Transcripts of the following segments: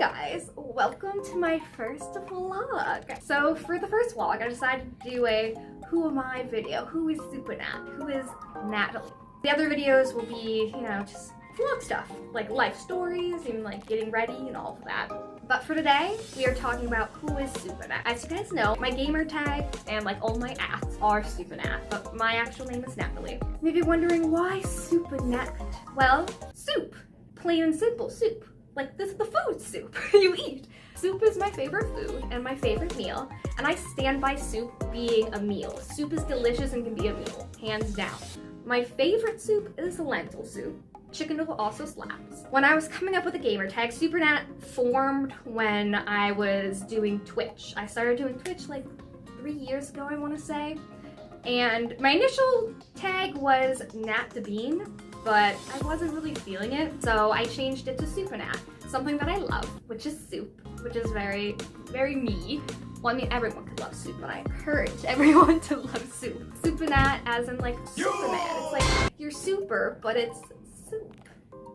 Guys, welcome to my first vlog. So for the first vlog, I decided to do a who am I video. Who is souppahnat? Who is Natalie? The other videos will be, just vlog stuff, like life stories and like getting ready and all of that. But for today, we are talking about who is souppahnat. As you guys know, my gamer tag and like all my ads are souppahnat, but my actual name is Natalie. You may be wondering why souppahnat? Well, soup. Plain and simple soup. Like this is the food soup you eat. Soup is my favorite food and my favorite meal, and I stand by soup being a meal. Soup is delicious and can be a meal, hands down. My favorite soup is lentil soup. Chicken noodle also slaps. When I was coming up with a gamer tag, souppahnat formed when I was doing Twitch. I started doing Twitch like 3 years ago, I want to say. And my initial tag was Nat the Bean, but I wasn't really feeling it, so I changed it to souppahnat, something that I love, which is soup, which is very, very me. Well, I mean, everyone could love soup, but I encourage everyone to love soup. Souppahnat as in like Superman. It's like you're super, but it's soup.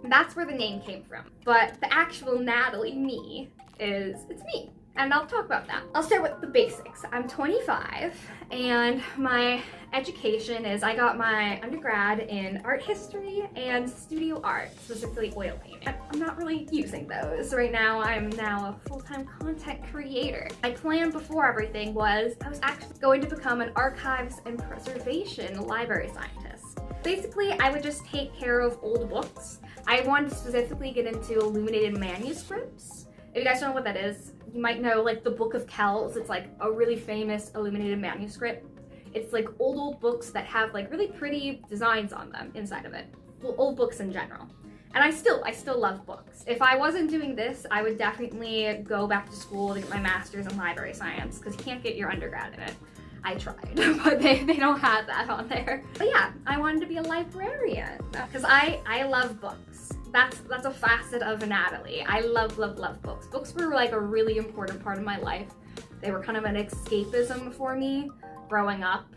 And that's where the name came from. But the actual Natalie me it's me. And I'll talk about that. I'll start with the basics. I'm 25 and my education is I got my undergrad in art history and studio art, specifically oil painting. I'm not really using those right now. I'm now a full-time content creator. My plan before everything was I was actually going to become an archives and preservation library scientist. Basically, I would just take care of old books. I wanted to specifically get into illuminated manuscripts. If you guys don't know what that is, you might know like the Book of Kells. It's like a really famous illuminated manuscript. It's like old books that have like really pretty designs on them inside of it. Well, old books in general. And I still love books. If I wasn't doing this, I would definitely go back to school to get my master's in library science because you can't get your undergrad in it. I tried, but they don't have that on there. But yeah, I wanted to be a librarian because I love books. That's a facet of Natalie. I love books. Books were like a really important part of my life. They were kind of an escapism for me growing up.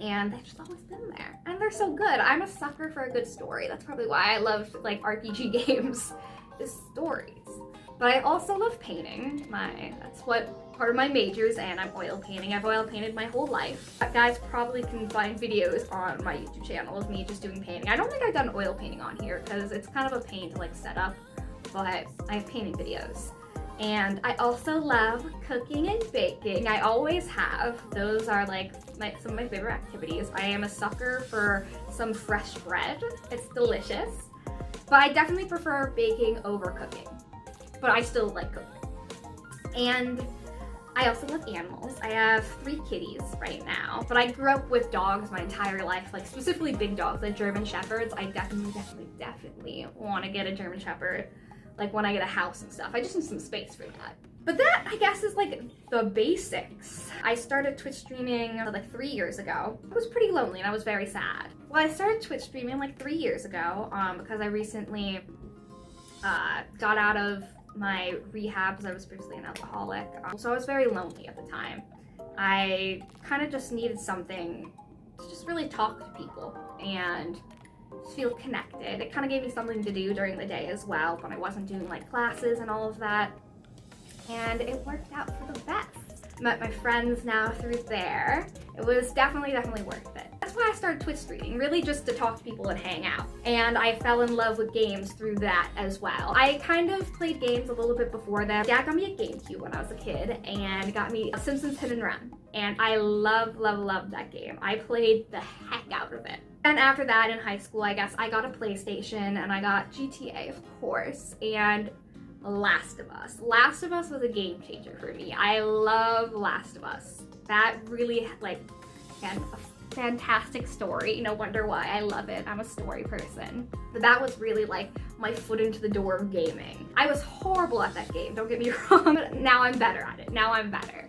And they've just always been there. And they're so good. I'm a sucker for a good story. That's probably why I love like RPG games, is stories. But I also love painting. That's what part of my major is, and I'm oil painting. I've oil painted my whole life. You guys probably can find videos on my YouTube channel of me just doing painting. I don't think I've done oil painting on here because it's kind of a pain to like set up, but I have painting videos. And I also love cooking and baking. I always have. Those are like some of my favorite activities. I am a sucker for some fresh bread. It's delicious. But I definitely prefer baking over cooking. But I still like cooking. And I also love animals. I have 3 kitties right now, but I grew up with dogs my entire life, like specifically big dogs, like German Shepherds. I definitely want to get a German Shepherd, like when I get a house and stuff. I just need some space for that. But that, I guess, is like the basics. I started Twitch streaming like 3 years ago. I was pretty lonely and I was very sad. Well, I started Twitch streaming like 3 years ago because I recently got out of my rehab because I was previously an alcoholic. So I was very lonely at the time. I kind of just needed something to just really talk to people and feel connected. It kind of gave me something to do during the day as well when I wasn't doing like classes and all of that. And it worked out for the best. Met my friends now through there. It was definitely worth it. That's why I started Twitch streaming, really just to talk to people and hang out. And I fell in love with games through that as well. I kind of played games a little bit before that. Dad got me a GameCube when I was a kid and got me Simpsons Hit and Run. And I love that game. I played the heck out of it. And after that in high school, I guess I got a PlayStation and I got GTA, of course, and Last of Us. Last of Us was a game changer for me. I love Last of Us. That really, like, again, a fantastic story. No wonder why I love it. I'm a story person. But that was really like my foot into the door of gaming. I was horrible at that game, don't get me wrong, but now I'm better at it. Now I'm better.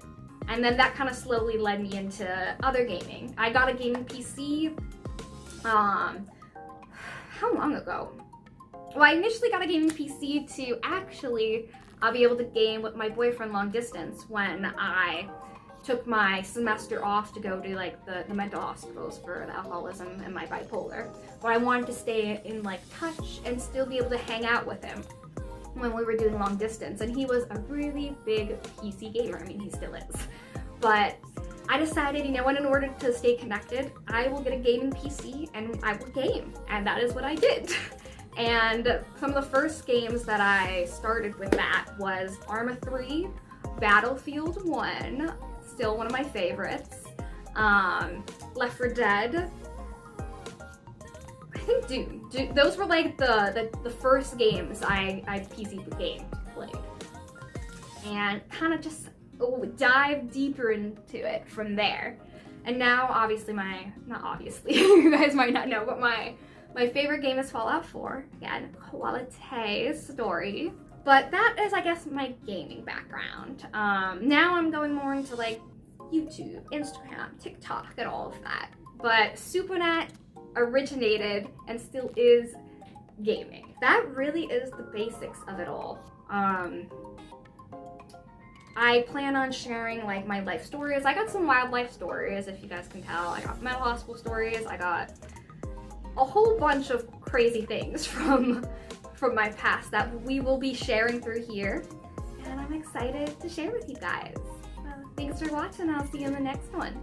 And then that kind of slowly led me into other gaming. I got a gaming PC, how long ago? Well, I initially got a gaming PC to actually be able to game with my boyfriend long distance when I took my semester off to go to like the mental hospitals for the alcoholism and my bipolar. But I wanted to stay in like touch and still be able to hang out with him. when we were doing long distance, and he was a really big PC gamer. I mean, he still is. But I decided, you know what, in order to stay connected, I will get a gaming PC and I will game. And that is what I did. And some of the first games that I started with that was Arma 3, Battlefield 1, still one of my favorites, Left 4 Dead, I think Doom. Those were like the first games I PC played. And kind of just dive deeper into it from there. And now obviously not obviously, you guys might not know, but my favorite game is Fallout 4. Again, quality story. But that is, I guess, my gaming background. Now I'm going more into like YouTube, Instagram, TikTok, and all of that. But souppahnat originated and still is gaming. That really is the basics of it all. I plan on sharing like my life stories. I got some wildlife stories, if you guys can tell. I got mental hospital stories. I got a whole bunch of crazy things from my past that we will be sharing through here. And I'm excited to share with you guys. Thanks for watching. I'll see you in the next one.